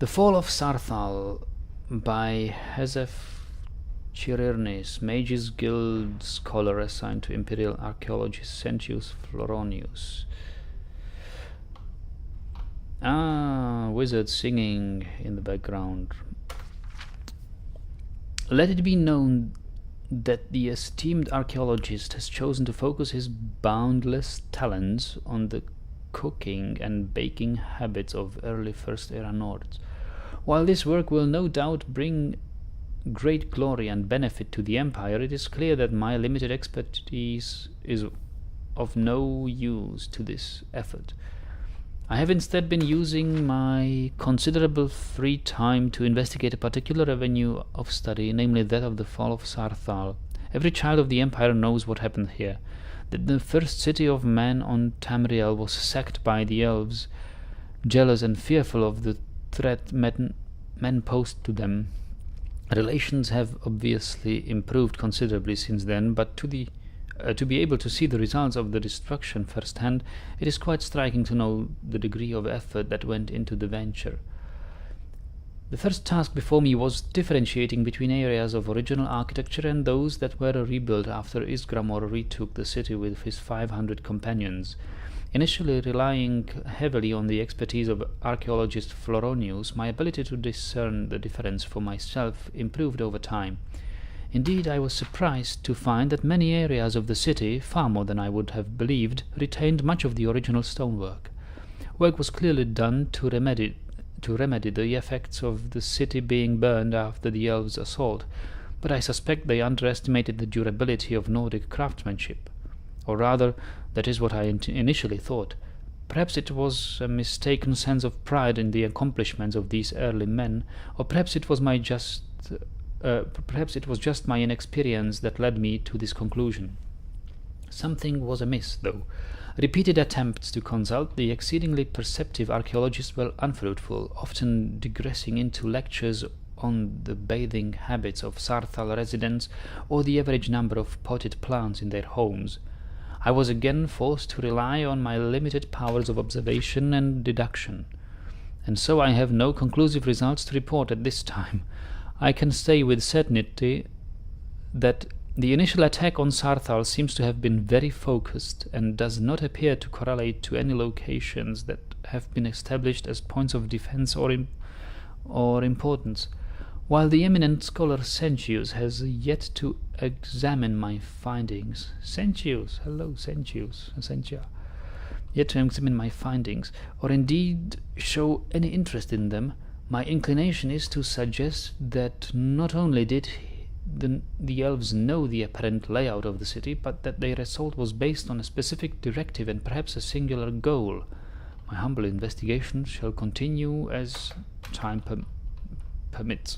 The Fall of Saarthal by Hezef Chirirnis, Mages Guild scholar assigned to Imperial archaeologist Sentius Floronius. Wizard singing in the background. Let it be known that the esteemed archaeologist has chosen to focus his boundless talents on the cooking and baking habits of early First Era Nords. While this work will no doubt bring great glory and benefit to the Empire, it is clear that my limited expertise is of no use to this effort. I have instead been using my considerable free time to investigate a particular avenue of study, namely that of the Fall of Saarthal. Every child of the Empire knows what happened here. That the first city of men on Tamriel was sacked by the elves, jealous and fearful of the threat men posed to them. Relations have obviously improved considerably since then, but to be able to see the results of the destruction firsthand, it is quite striking to know the degree of effort that went into the venture. The first task before me was differentiating between areas of original architecture and those that were rebuilt after Isgramor retook the city with his 500 companions. Initially relying heavily on the expertise of archaeologist Floronius, my ability to discern the difference for myself improved over time. Indeed, I was surprised to find that many areas of the city, far more than I would have believed, retained much of the original stonework. Work was clearly done to remedy the effects of the city being burned after the elves' assault, but I suspect they underestimated the durability of Nordic craftsmanship. Or rather, that is what I initially thought. Perhaps it was a mistaken sense of pride in the accomplishments of these early men, or perhaps it was just my inexperience that led me to this conclusion. Something was amiss, though. Repeated attempts to consult the exceedingly perceptive archaeologist were unfruitful, often digressing into lectures on the bathing habits of Saarthal residents or the average number of potted plants in their homes. I was again forced to rely on my limited powers of observation and deduction, and so I have no conclusive results to report at this time. I can say with certainty that the initial attack on Saarthal seems to have been very focused and does not appear to correlate to any locations that have been established as points of defense or importance, while the eminent scholar Sentius has yet to examine my findings. Sentius, hello Sentius, Sentia. Yet to examine my findings, or indeed show any interest in them. My inclination is to suggest that not only did the elves know the apparent layout of the city, but that their assault was based on a specific directive and perhaps a singular goal. My humble investigation shall continue as time permits.